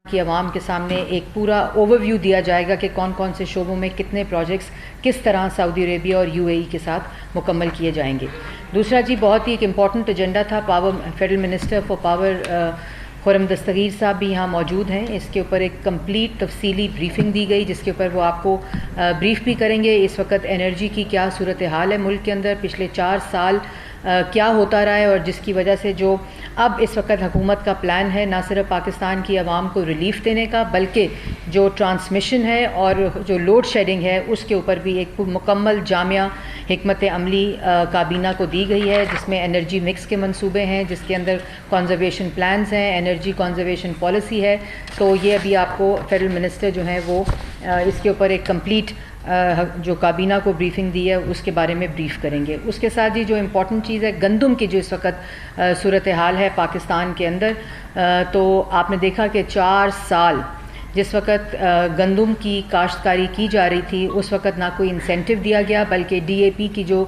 کی عوام کے سامنے ایک پورا اوور ویو دیا جائے گا کہ کون کون سے شعبوں میں کتنے پروجیکٹس کس طرح سعودی عربیہ اور یو اے ای کے ساتھ مکمل کیے جائیں گے. دوسرا جی بہت ہی ایک امپورٹنٹ ایجنڈا تھا. Federal minister for power Khurram Dastgir صاحب بھی یہاں موجود ہیں. اس کے اوپر ایک کمپلیٹ تفصیلی بریفنگ دی گئی جس کے اوپر وہ آپ کو بریف بھی کریں گے. اس وقت انرجی کی کیا صورتحال ہے ملک کے اندر, پچھلے 4 سال کیا ہوتا رہا ہے, اور جس کی وجہ سے جو اب اس وقت حکومت کا پلان ہے نہ صرف پاکستان کی عوام کو ریلیف دینے کا بلکہ جو ٹرانسمیشن ہے اور جو لوڈ شیڈنگ ہے اس کے اوپر بھی ایک مکمل جامع حکمت عملی کابینہ کو دی گئی ہے, جس میں انرجی مکس کے منصوبے ہیں, جس کے اندر کنزرویشن پلانز ہیں, انرجی کنزرویشن پالیسی ہے. تو یہ ابھی آپ کو فیڈرل منسٹر جو ہیں وہ اس کے اوپر ایک کمپلیٹ جو کابینہ کو بریفنگ دی ہے اس کے بارے میں بریف کریں گے. اس کے ساتھ ہی جو امپورٹنٹ چیز ہے گندم کی جو اس وقت صورتحال ہے پاکستان کے اندر, تو آپ نے دیکھا کہ 4 سال جس وقت گندم کی کاشتکاری کی جا رہی تھی اس وقت نہ کوئی انسینٹیو دیا گیا, بلکہ ڈی اے پی کی جو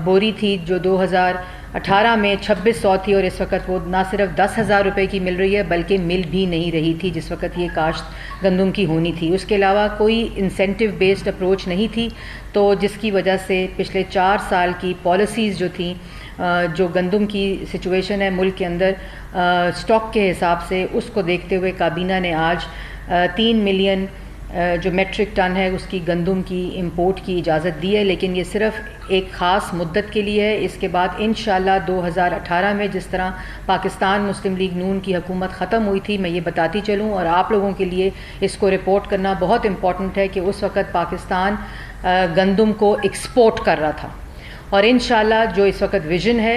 بوری تھی جو 2018 میں 2600 تھی, اور اس وقت وہ نہ صرف 10,000 روپے کی مل رہی ہے بلکہ مل بھی نہیں رہی تھی جس وقت یہ کاشت گندم کی ہونی تھی. اس کے علاوہ کوئی انسینٹیو بیسڈ اپروچ نہیں تھی, تو جس کی وجہ سے پچھلے 4 سال کی پالیسیز جو تھیں, جو گندم کی سچویشن ہے ملک کے اندر سٹاک کے حساب سے, اس کو دیکھتے ہوئے کابینہ نے آج 3 ملین جو میٹرک ٹن ہے اس کی گندم کی امپورٹ کی اجازت دی ہے, لیکن یہ صرف ایک خاص مدت کے لیے ہے. اس کے بعد انشاءاللہ 2018 میں جس طرح پاکستان مسلم لیگ نون کی حکومت ختم ہوئی تھی, میں یہ بتاتی چلوں اور آپ لوگوں کے لیے اس کو رپورٹ کرنا بہت امپورٹنٹ ہے کہ اس وقت پاکستان گندم کو ایکسپورٹ کر رہا تھا, اور انشاءاللہ جو اس وقت ویژن ہے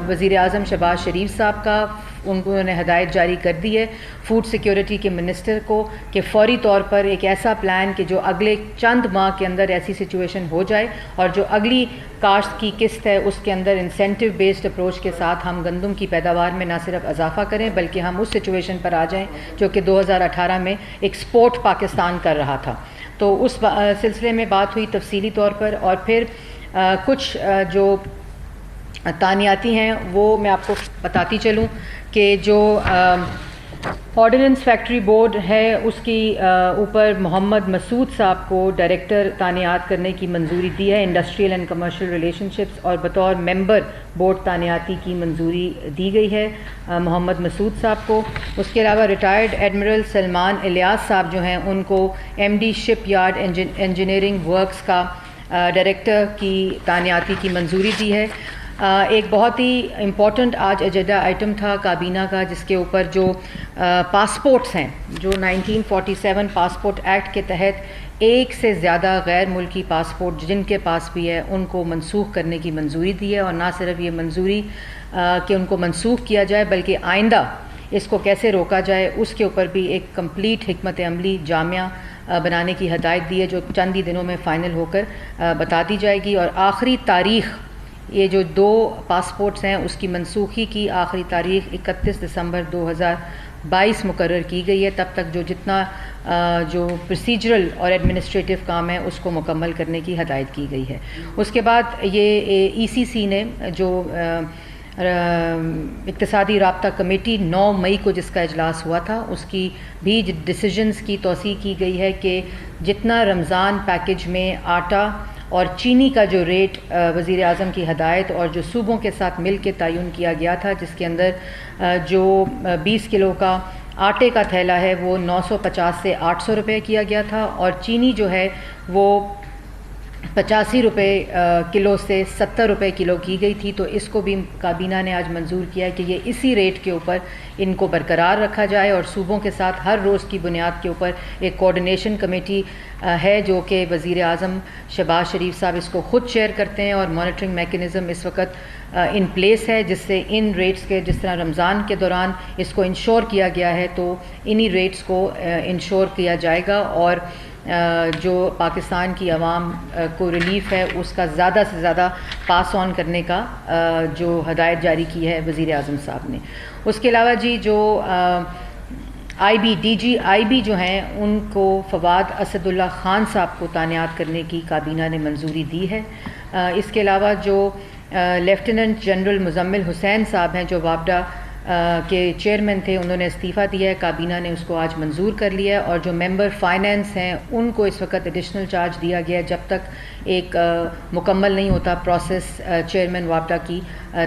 وزیر اعظم شہباز شریف صاحب کا, انہوں نے ہدایت جاری کر دی ہے فوڈ سیکیورٹی کے منسٹر کو کہ فوری طور پر ایک ایسا پلان کہ جو اگلے چند ماہ کے اندر ایسی سچویشن ہو جائے اور جو اگلی کاشت کی قسط ہے اس کے اندر انسینٹیو بیسڈ اپروچ کے ساتھ ہم گندم کی پیداوار میں نہ صرف اضافہ کریں بلکہ ہم اس سچویشن پر آ جائیں جو کہ 2018 میں ایکسپورٹ پاکستان کر رہا تھا. تو اس سلسلے میں بات ہوئی تفصیلی طور پر, اور پھر کچھ جو تانیاتی ہیں وہ میں آپ کو بتاتی چلوں کہ جو آرڈیننس فیکٹری بورڈ ہے اس کی اوپر محمد مسعود صاحب کو ڈائریکٹر تانیات کرنے کی منظوری دی ہے, industrial and commercial relation ships, اور بطور ممبر بورڈ تانیاتی کی منظوری دی گئی ہے محمد مسعود صاحب کو. اس کے علاوہ ریٹائرڈ ایڈمرل سلمان الیاس صاحب جو ہیں ان کو ایم ڈی شپ یارڈ انجینئرنگ ورکس کا ڈائریکٹر کی تانیاتی کی منظوری دی ہے. ایک بہت ہی امپورٹنٹ آج ایجنڈا آئٹم تھا کابینہ کا جس کے اوپر جو پاسپورٹس ہیں, جو 1947 پاسپورٹ ایکٹ کے تحت ایک سے زیادہ غیر ملکی پاسپورٹ جن کے پاس بھی ہے ان کو منسوخ کرنے کی منظوری دی ہے, اور نہ صرف یہ منظوری کہ ان کو منسوخ کیا جائے بلکہ آئندہ اس کو کیسے روکا جائے اس کے اوپر بھی ایک کمپلیٹ حکمت عملی جامع بنانے کی ہدایت دی ہے جو چند ہی دنوں میں فائنل ہو کر بتا دی جائے گی. اور آخری تاریخ یہ جو 2 پاسپورٹس ہیں اس کی منسوخی کی آخری تاریخ 31 دسمبر 2022 مقرر کی گئی ہے. تب تک جو جتنا جو پروسیجرل اور ایڈمنسٹریٹو کام ہے اس کو مکمل کرنے کی ہدایت کی گئی ہے. اس کے بعد یہ ای سی سی نے جو اقتصادی رابطہ کمیٹی 9 مئی کو جس کا اجلاس ہوا تھا اس کی بھی ڈیسیجنز کی توثیق کی گئی ہے کہ جتنا رمضان پیکج میں آٹا اور چینی کا جو ریٹ وزیر اعظم کی ہدایت اور جو صوبوں کے ساتھ مل کے تعین کیا گیا تھا, جس کے اندر جو 20 کلو کا آٹے کا تھیلا ہے وہ 950 سے 800 روپے کیا گیا تھا, اور چینی جو ہے وہ 85 روپے کلو سے 70 روپے کلو کی گئی تھی. تو اس کو بھی کابینہ نے آج منظور کیا ہے کہ یہ اسی ریٹ کے اوپر ان کو برقرار رکھا جائے, اور صوبوں کے ساتھ ہر روز کی بنیاد کے اوپر ایک کوآرڈینیشن کمیٹی ہے جو کہ وزیر اعظم شہباز شریف صاحب اس کو خود چیئر کرتے ہیں, اور مانیٹرنگ میکنزم اس وقت ان پلیس ہے جس سے ان ریٹس کے جس طرح رمضان کے دوران اس کو انشور کیا گیا ہے تو انہی ریٹس کو انشور کیا جائے گا, اور جو پاکستان کی عوام کو ریلیف ہے اس کا زیادہ سے زیادہ پاس آن کرنے کا جو ہدایت جاری کی ہے وزیر اعظم صاحب نے. اس کے علاوہ جی جو I B D G I B جو ہیں ان کو فواد اسد اللہ خان صاحب کو تعینات کرنے کی کابینہ نے منظوری دی ہے. اس کے علاوہ جو لیفٹیننٹ جنرل مزمل حسین صاحب ہیں جو وابڈا کے چیئرمین تھے انہوں نے استعفیٰ دیا ہے، کابینہ نے اس کو آج منظور کر لیا ہے، اور جو ممبر فائنینس ہیں ان کو اس وقت ایڈیشنل چارج دیا گیا ہے جب تک ایک مکمل نہیں ہوتا پروسیس چیئرمین وابڈا کی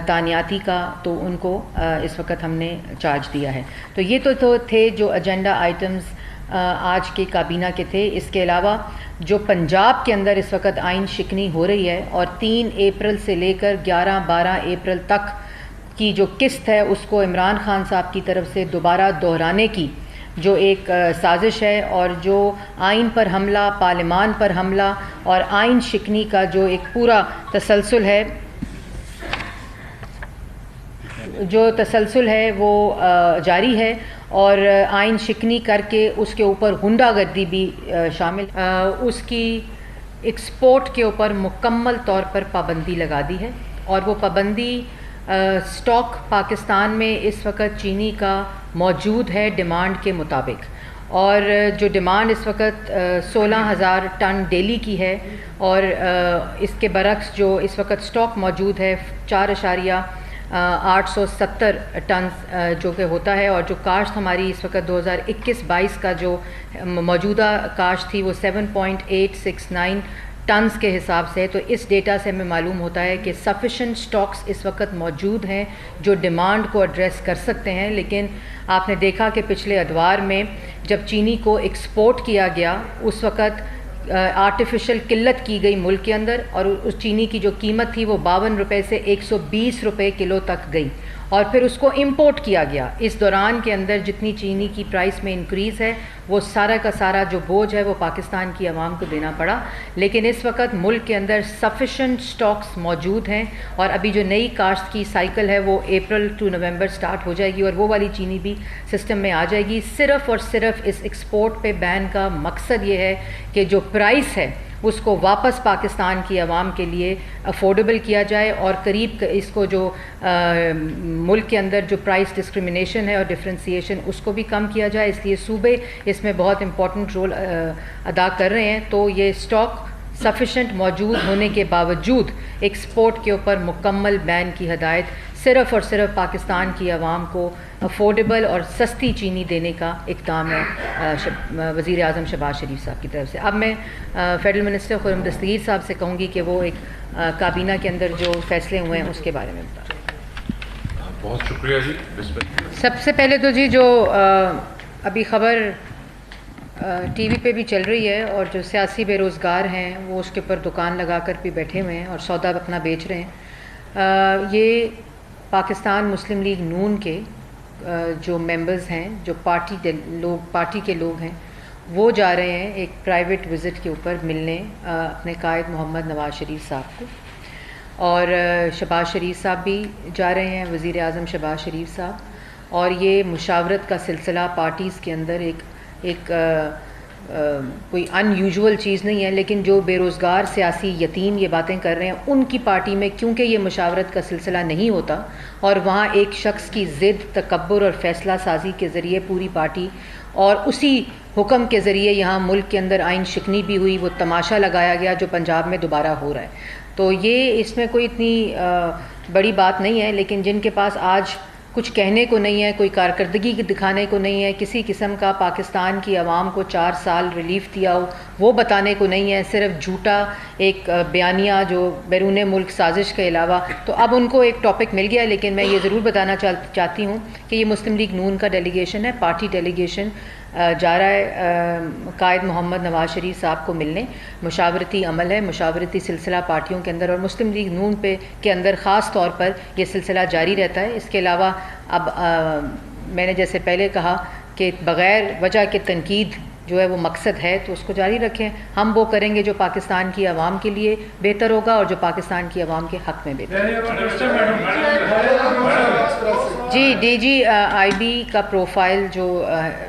تعیناتی کا، تو ان کو اس وقت ہم نے چارج دیا ہے۔ تو یہ تو تھے جو ایجنڈا آئٹمز آج کے کابینہ کے تھے۔ اس کے علاوہ جو پنجاب کے اندر اس وقت آئین شکنی ہو رہی ہے اور 3 اپریل سے لے کر 11-12 اپریل تک کی جو قسط ہے اس کو عمران خان صاحب کی طرف سے دوبارہ دہرانے کی جو ایک سازش ہے، اور جو آئین پر حملہ، پارلیمان پر حملہ اور آئین شکنی کا جو ایک پورا تسلسل ہے وہ جاری ہے، اور آئین شکنی کر کے اس کے اوپر غنڈہ گردی بھی شامل، اس کی ایکسپورٹ کے اوپر مکمل طور پر پابندی لگا دی ہے، اور وہ پابندی سٹاک پاکستان میں اس وقت چینی کا موجود ہے ڈیمانڈ کے مطابق، اور جو ڈیمانڈ اس وقت 16,000 ٹن ڈیلی کی ہے، اور اس کے برعکس جو اس وقت سٹاک موجود ہے 4,870 ٹن جو کہ ہوتا ہے، اور جو کاشت ہماری اس وقت 2021-22 کا جو موجودہ کاشت تھی وہ 7.869 ٹنز کے حساب سے، تو اس ڈیٹا سے ہمیں معلوم ہوتا ہے کہ سفیشینٹ سٹاکس اس وقت موجود ہیں جو ڈیمانڈ کو ایڈریس کر سکتے ہیں۔ لیکن آپ نے دیکھا کہ پچھلے ادوار میں جب چینی کو ایکسپورٹ کیا گیا اس وقت آرٹیفیشل قلت کی گئی ملک کے اندر، اور اس چینی کی جو قیمت تھی وہ 52 روپے سے 120 روپے کلو تک گئی، اور پھر اس کو امپورٹ کیا گیا۔ اس دوران کے اندر جتنی چینی کی پرائس میں انکریز ہے وہ سارا کا سارا جو بوجھ ہے وہ پاکستان کی عوام کو دینا پڑا، لیکن اس وقت ملک کے اندر سفیشینٹ سٹاکس موجود ہیں، اور ابھی جو نئی کاشت کی سائیکل ہے وہ اپریل ٹو نومبر سٹارٹ ہو جائے گی، اور وہ والی چینی بھی سسٹم میں آ جائے گی۔ صرف اور صرف اس ایکسپورٹ پہ بین کا مقصد یہ ہے کہ جو پرائس ہے اس کو واپس پاکستان کی عوام کے لیے افورڈیبل کیا جائے، اور قریب اس کو جو ملک کے اندر جو پرائس ڈسکریمنیشن ہے اور ڈفرینسیشن اس کو بھی کم کیا جائے، اس لیے صوبے اس میں بہت امپورٹنٹ رول ادا کر رہے ہیں۔ تو یہ سٹاک سفیشینٹ موجود ہونے کے باوجود ایکسپورٹ کے اوپر مکمل بین کی ہدایت صرف اور صرف پاکستان کی عوام کو افورڈیبل اور سستی چینی دینے کا اقدام ہے وزیر اعظم شہباز شریف صاحب کی طرف سے۔ اب میں فیڈرل منسٹر خرم دستگیر صاحب سے کہوں گی کہ وہ ایک کابینہ کے اندر جو فیصلے ہوئے ہیں اس کے بارے میں بتائیں۔ بہت شکریہ جی۔ سب سے پہلے تو جی جو ابھی خبر ٹی وی پہ بھی چل رہی ہے، اور جو سیاسی بے روزگار ہیں وہ اس کے اوپر دکان لگا کر بھی بیٹھے ہوئے ہیں اور سودا اپنا بیچ رہے ہیں، یہ پاکستان مسلم لیگ نون کے جو ممبرز ہیں، جو پارٹی کے لوگ ہیں، وہ جا رہے ہیں ایک پرائیویٹ وزٹ کے اوپر ملنے اپنے قائد محمد نواز شریف صاحب کو، اور شہباز شریف صاحب بھی جا رہے ہیں، وزیر اعظم شہباز شریف صاحب، اور یہ مشاورت کا سلسلہ پارٹیز کے اندر ایک کوئی ان یوزول چیز نہیں ہے، لیکن جو بے روزگار سیاسی یتیم یہ باتیں کر رہے ہیں ان کی پارٹی میں کیونکہ یہ مشاورت کا سلسلہ نہیں ہوتا، اور وہاں ایک شخص کی ضد، تکبر اور فیصلہ سازی کے ذریعے پوری پارٹی، اور اسی حکم کے ذریعے یہاں ملک کے اندر آئین شکنی بھی ہوئی، وہ تماشا لگایا گیا جو پنجاب میں دوبارہ ہو رہا ہے۔ تو یہ اس میں کوئی اتنی بڑی بات نہیں ہے، لیکن جن کے پاس آج کچھ کہنے کو نہیں ہے، کوئی کارکردگی دکھانے کو نہیں ہے، کسی قسم کا پاکستان کی عوام کو 4 سال ریلیف دیا ہو وہ بتانے کو نہیں ہے، صرف جھوٹا ایک بیانیہ جو بیرون ملک سازش کے علاوہ، تو اب ان کو ایک ٹاپک مل گیا۔ لیکن میں یہ ضرور بتانا چاہتی ہوں کہ یہ مسلم لیگ نون کا ڈیلیگیشن ہے، پارٹی ڈیلیگیشن جا رہا ہے قائد محمد نواز شریف صاحب کو ملنے۔ مشاورتی عمل ہے، مشاورتی سلسلہ پارٹیوں کے اندر، اور مسلم لیگ نون کے اندر خاص طور پر یہ سلسلہ جاری رہتا ہے۔ اس کے علاوہ اب میں نے جیسے پہلے کہا کہ بغیر وجہ کے تنقید جو ہے وہ مقصد ہے تو اس کو جاری رکھیں، ہم وہ کریں گے جو پاکستان کی عوام کے لیے بہتر ہوگا اور جو پاکستان کی عوام کے حق میں بہتر ہوگا۔ جی ڈی جی آئی بی کا پروفائل جو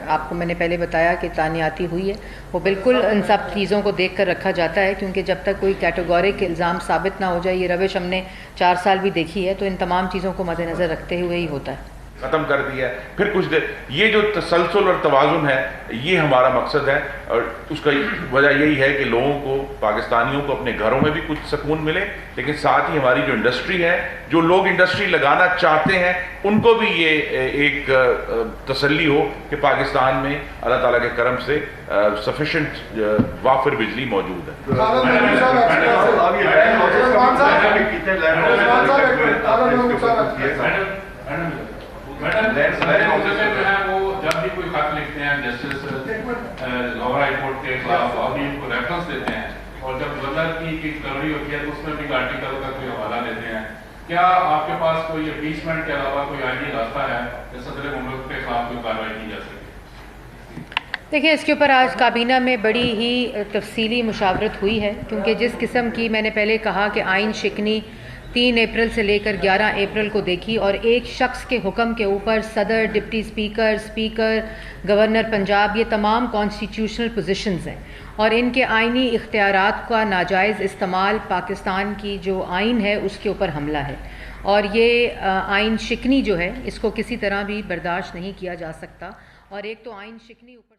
آپ کو میں نے پہلے بتایا کہ تعیناتی ہوئی ہے، وہ بالکل ان سب چیزوں کو دیکھ کر رکھا جاتا ہے، کیونکہ جب تک کوئی کیٹیگورک الزام ثابت نہ ہو جائے، یہ روش ہم نے 4 سال بھی دیکھی ہے، تو ان تمام چیزوں کو مد نظر رکھتے ہوئے ہی ہوتا ہے۔ ختم کر دیا ہے. پھر کچھ دیر یہ جو تسلسل اور توازن ہے یہ ہمارا مقصد ہے, اور اس کا وجہ یہی ہے کہ لوگوں کو, پاکستانیوں کو اپنے گھروں میں بھی کچھ سکون ملے, لیکن ساتھ ہی ہماری جو انڈسٹری ہے, جو لوگ انڈسٹری لگانا چاہتے ہیں ان کو بھی یہ ایک تسلی ہو کہ پاکستان میں اللہ تعالیٰ کے کرم سے سفیشینٹ وافر بجلی موجود ہے. وہ جب بھی کوئی خط لکھتے ہیں جسٹس لاہور ہائی کورٹ کے خلاف ابھی ان کو ریفرنس دیتے ہیں, اور جب گورنر کی کروری ہوتی ہے تو اس میں بھی آرٹیکل کا کوئی حوالہ دیتے ہیں. کیا آپ کے پاس کوئی امپیچمنٹ کے علاوہ کوئی آئینی راستہ ہے کہ صدر مملکت کے خلاف کوئی کارروائی کی جا سکے؟ دیکھیں, اس کے اوپر آج کابینہ میں بڑی ہی تفصیلی مشاورت ہوئی ہے, کیونکہ جس قسم کی میں نے پہلے کہا کہ آئین شکنی 3 اپریل سے لے کر 11 اپریل کو دیکھی, اور ایک شخص کے حکم کے اوپر صدر, deputy speaker, speaker, governor Punjab, یہ تمام کانسٹیٹیوشنل پوزیشنز ہیں, اور ان کے آئینی اختیارات کا ناجائز استعمال پاکستان کی جو آئین ہے اس کے اوپر حملہ ہے, اور یہ آئین شکنی جو ہے اس کو کسی طرح بھی برداشت نہیں کیا جا سکتا. اور ایک تو آئین شکنی اوپر